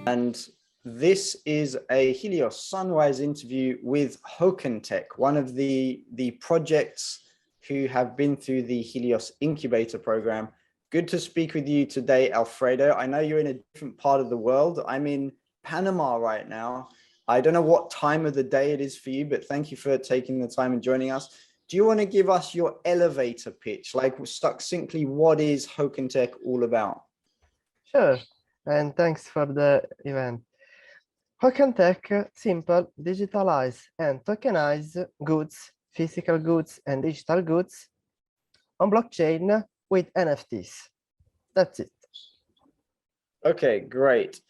And this is a Helios Sunrise interview with Hoken Tech, one of the projects who have been through the Helios incubator program. Good to speak with you today, Alfredo. I know you're in a different part of the world. I'm in Panama right now. I don't know what time of the day it is for you, but thank you for taking the time and joining us. Do you want to give us your elevator pitch? Like succinctly, what is Hoken Tech all about? Sure, and thanks for the event. Hoken Tech simple digitalize and tokenize goods, physical goods and digital goods on blockchain with NFTs. That's it. Okay, great.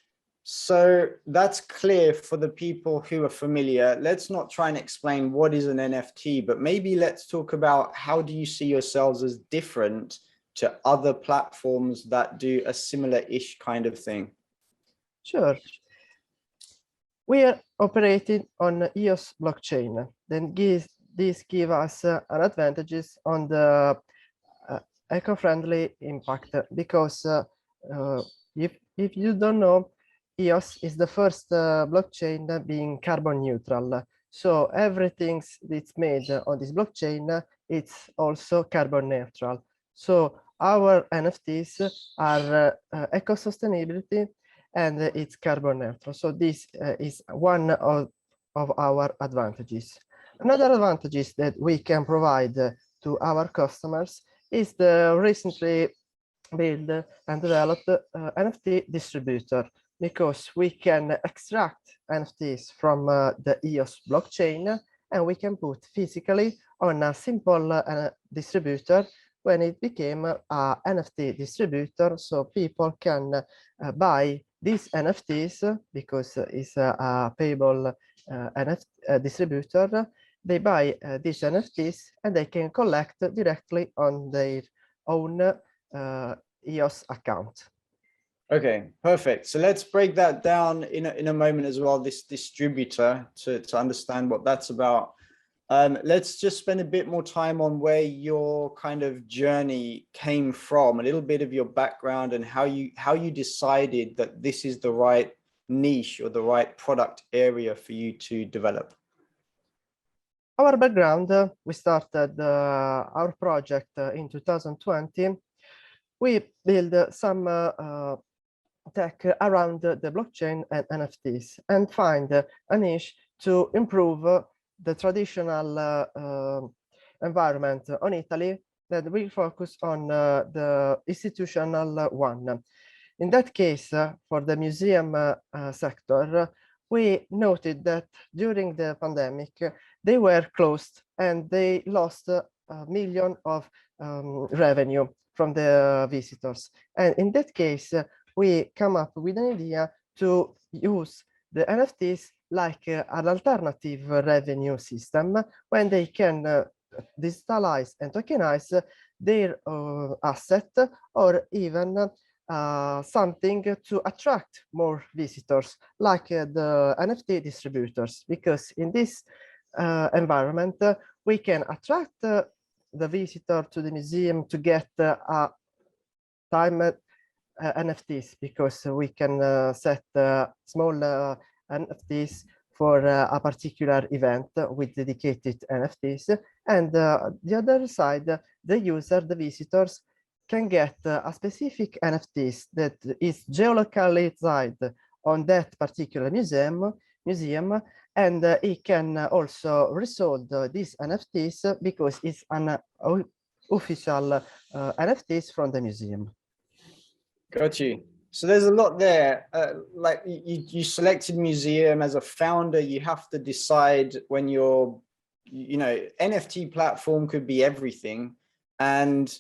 So that's clear for the people who are familiar. Let's not try and explain what is an NFT, but maybe let's talk about how do you see yourselves as different to other platforms that do a similar-ish kind of thing? Sure. We are operating on EOS blockchain. Then this gives us an advantages on the eco-friendly impact because if you don't know, EOS is the first blockchain being carbon neutral. So everything that's made on this blockchain, it's also carbon neutral. So our NFTs are eco-sustainability and it's carbon neutral. So this is one of our advantages. Another advantage is that we can provide to our customers is the recently built and developed NFT distributor, because we can extract NFTs from the EOS blockchain and we can put physically on a simple distributor when it became a NFT distributor, so people can buy these NFTs because it's a payable NFT distributor. They buy these NFTs and they can collect directly on their own EOS account. Okay, perfect. So let's break that down in a moment as well, this distributor, to understand what that's about. Let's just spend a bit more time on where your kind of journey came from, a little bit of your background and how you decided that this is the right niche or the right product area for you to develop. Our background, we started our project in 2020. We built some tech around the blockchain and NFTs and find a niche to improve the traditional environment on Italy that will focus on the institutional one. In that case, for the museum sector, we noted that during the pandemic, they were closed and they lost a million of revenue from the visitors. And in that case, we come up with an idea to use the NFTs like an alternative revenue system when they can digitalize and tokenize their asset, or even something to attract more visitors like the NFT distributors, because in this environment we can attract the visitor to the museum to get a timed NFTs, because we can set small NFTs for a particular event with dedicated NFTs. And the other side, the user, the visitors, can get a specific NFTs that is geolocalized on that particular museum, and it can also resold these NFTs because it's an official NFTs from the museum. Got you. So there's a lot there. Like you selected museum as a founder, you have to decide when you're, NFT platform could be everything. And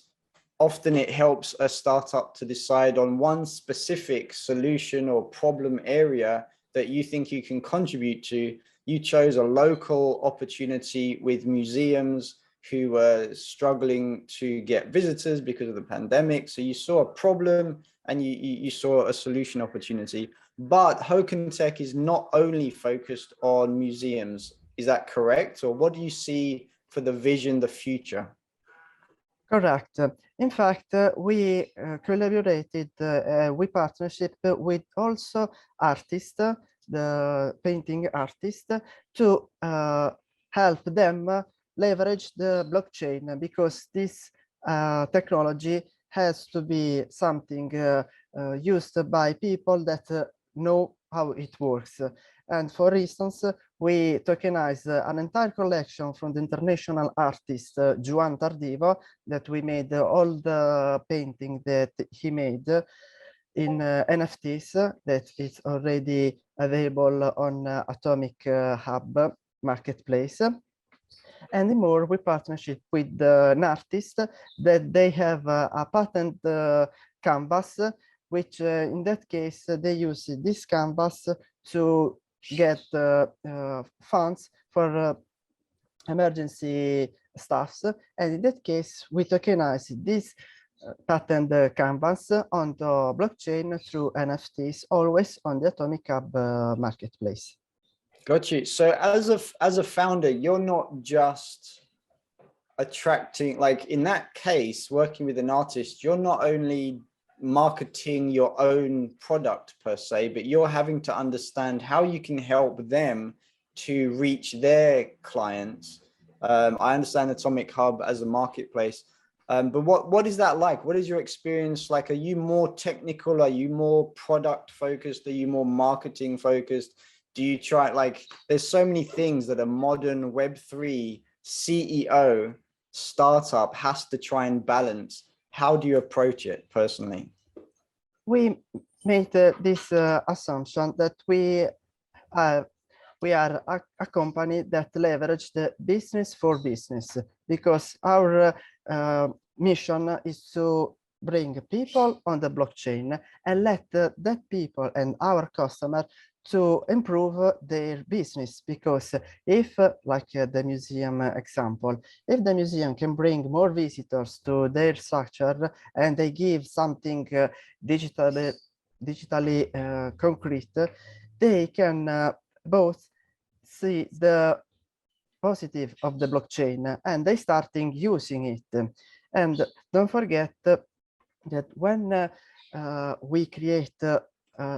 often it helps a startup to decide on one specific solution or problem area that you think you can contribute to. You chose a local opportunity with museums who were struggling to get visitors because of the pandemic. So you saw a problem and you saw a solution opportunity. But Hoken Tech is not only focused on museums. Is that correct? Or what do you see for the vision, the future? Correct. In fact, we collaborated, we partnership with also artists, the painting artists, to help them leverage the blockchain, because this technology has to be something used by people that know how it works. And for instance, we tokenize an entire collection from the international artist Juan Tardivo, that we made all the painting that he made in NFTs that is already available on Atomic Hub marketplace. And more, we partnership with an artist that they have a patent canvas, which in that case, they use this canvas to get funds for emergency stuffs. And in that case, we tokenize this patent canvas on the blockchain through NFTs, always on the Atomic Hub marketplace. Got you. So as a founder, you're not just attracting, like in that case, working with an artist, you're not only marketing your own product per se, but you're having to understand how you can help them to reach their clients. I understand Atomic Hub as a marketplace, but what is that like? What is your experience like? Are you more technical? Are you more product focused? Are you more marketing focused? Do you try, like, there's so many things that a modern Web3 CEO startup has to try and balance. How do you approach it personally? We made this assumption that we are a company that leverage the business for business, because our mission is to bring people on the blockchain and let that people and our customer to improve their business. Because if, like the museum example, if the museum can bring more visitors to their structure and they give something digitally concrete, they can both see the positive of the blockchain and they starting using it. And don't forget that when we create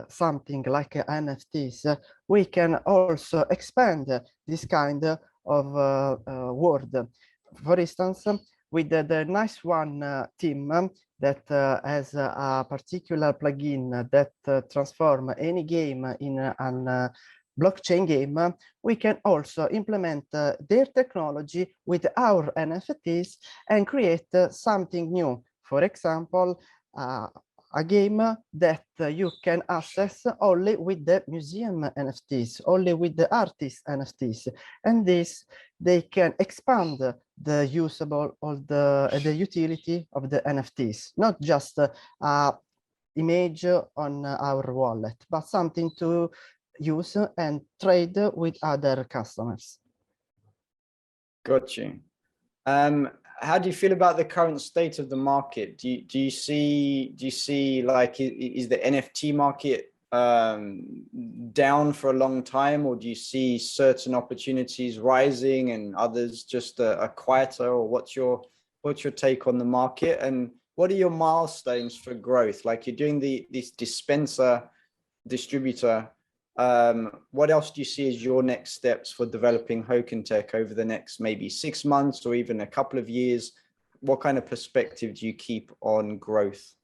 something like NFTs, we can also expand this kind of word. For instance, with the Nice One team that has a particular plugin that transform any game in an blockchain game, we can also implement their technology with our NFTs and create something new. For example, a game that you can access only with the museum NFTs, only with the artist NFTs. And this, they can expand the usable or the utility of the NFTs, not just image on our wallet, but something to use and trade with other customers. Got you. How do you feel about the current state of the market? Do you see like, is the NFT market down for a long time, or do you see certain opportunities rising and others just are quieter? Or what's your take on the market, and what are your milestones for growth? Like, you're doing this distributor. What else do you see as your next steps for developing Hoken Tech over the next maybe 6 months or even a couple of years? What kind of perspective do you keep on growth?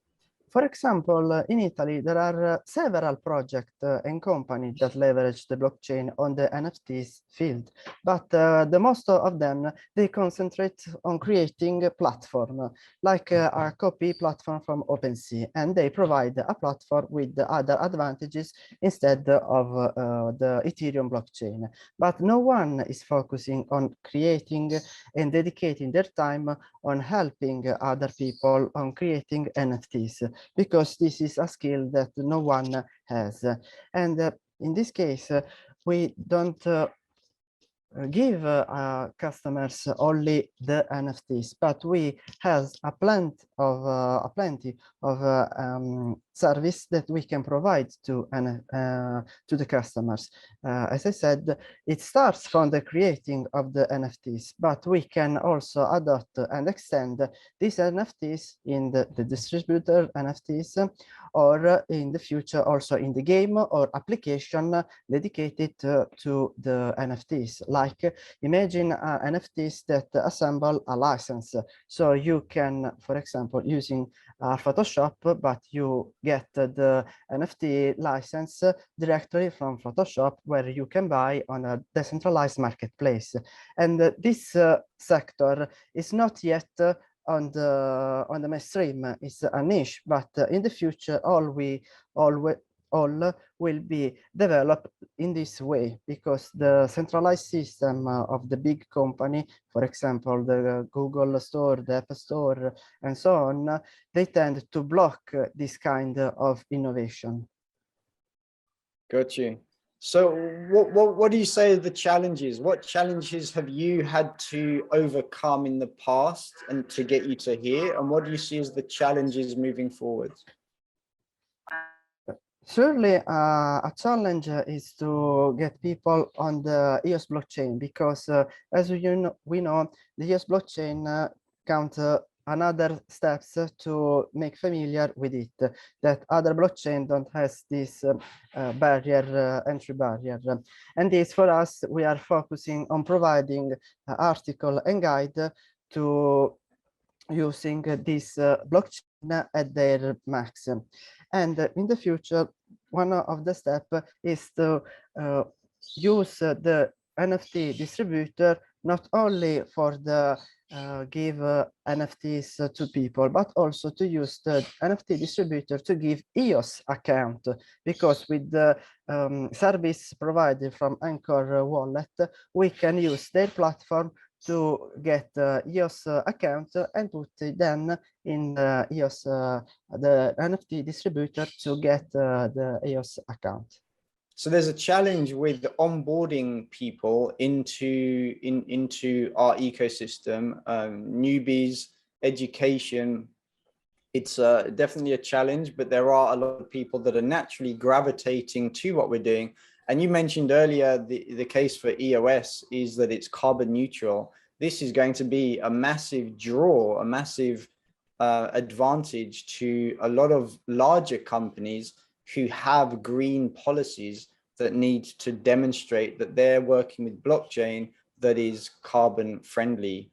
For example, in Italy, there are several projects and companies that leverage the blockchain on the NFTs field, but the most of them, they concentrate on creating a platform, like a copy platform from OpenSea, and they provide a platform with other advantages instead of the Ethereum blockchain. But no one is focusing on creating and dedicating their time on helping other people on creating NFTs, because this is a skill that no one has. And in this case, we don't give customers only the NFTs, but we have a plenty of service that we can provide to the customers. As I said, it starts from the creating of the NFTs, but we can also adopt and extend these NFTs in the distributor NFTs, or in the future also in the game or application dedicated to the NFTs. Like imagine NFTs that assemble a license. So you can, for example, using Photoshop, but you get the NFT license directly from Photoshop, where you can buy on a decentralized marketplace. And this sector is not yet on the mainstream. It's a niche, but in the future, all will be developed in this way, because the centralized system of the big company, for example, the Google Store, the App Store, and so on, they tend to block this kind of innovation. Got you. So what do you say are the challenges? What challenges have you had to overcome in the past and to get you to here? And what do you see as the challenges moving forward? Surely a challenge is to get people on the EOS blockchain, because as we know, the EOS blockchain count another steps to make familiar with it, that other blockchain don't have this entry barrier. And this, for us, we are focusing on providing article and guide to using this blockchain at their max. And in the future, one of the steps is to use the NFT distributor not only for the give NFTs to people, but also to use the NFT distributor to give EOS account, because with the service provided from Anchor Wallet, we can use their platform to get EOS account and put it then in the EOS, the NFT distributor, to get the EOS account. So there's a challenge with onboarding people into our ecosystem, newbies, education. It's definitely a challenge, but there are a lot of people that are naturally gravitating to what we're doing. And you mentioned earlier, the case for EOS is that it's carbon neutral. This is going to be a massive draw, a massive advantage to a lot of larger companies who have green policies that need to demonstrate that they're working with blockchain that is carbon friendly.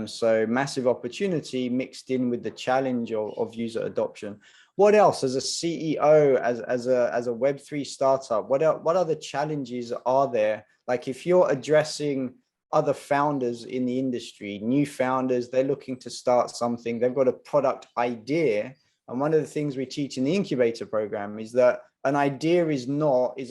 So massive opportunity mixed in with the challenge of user adoption. What else, as a CEO, as a Web3 startup, what other challenges are there? Like if you're addressing other founders in the industry, new founders, they're looking to start something, they've got a product idea. And one of the things we teach in the incubator program is that an idea is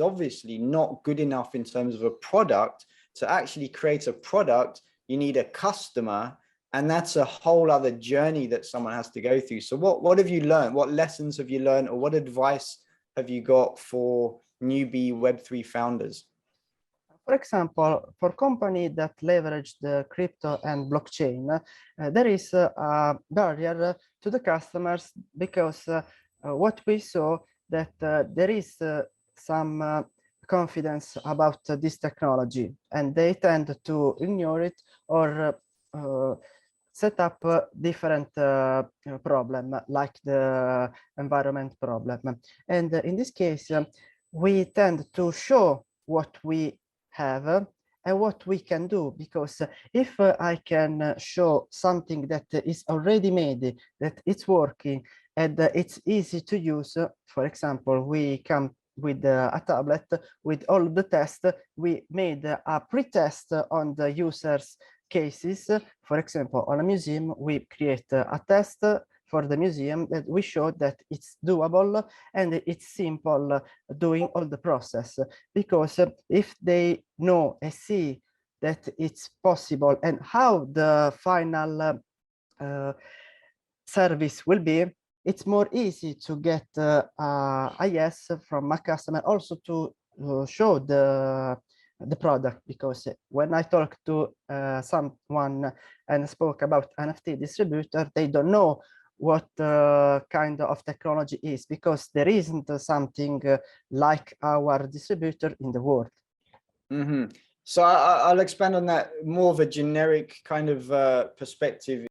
obviously not good enough in terms of a product. To actually create a product, you need a customer, and that's a whole other journey that someone has to go through. So what have you learned? What lessons have you learned, or what advice have you got for newbie Web3 founders? For example, for companies that leverage the crypto and blockchain, there is a barrier to the customers, because what we saw that there is some confidence about this technology, and they tend to ignore it or set up a different problem, like the environment problem. And in this case, we tend to show what we have and what we can do, because if I can show something that is already made, that it's working and it's easy to use, for example, we come with a tablet with all the tests. We made a pre-test on the users' cases. For example, on a museum, we create a test for the museum that we show that it's doable and it's simple doing all the process, because if they know and see that it's possible and how the final service will be, it's more easy to get a yes from a customer, also to show the the product, because when I talk to someone and spoke about NFT distributor, they don't know what kind of technology is, because there isn't something like our distributor in the world. So I'll expand on that, more of a generic kind of perspective.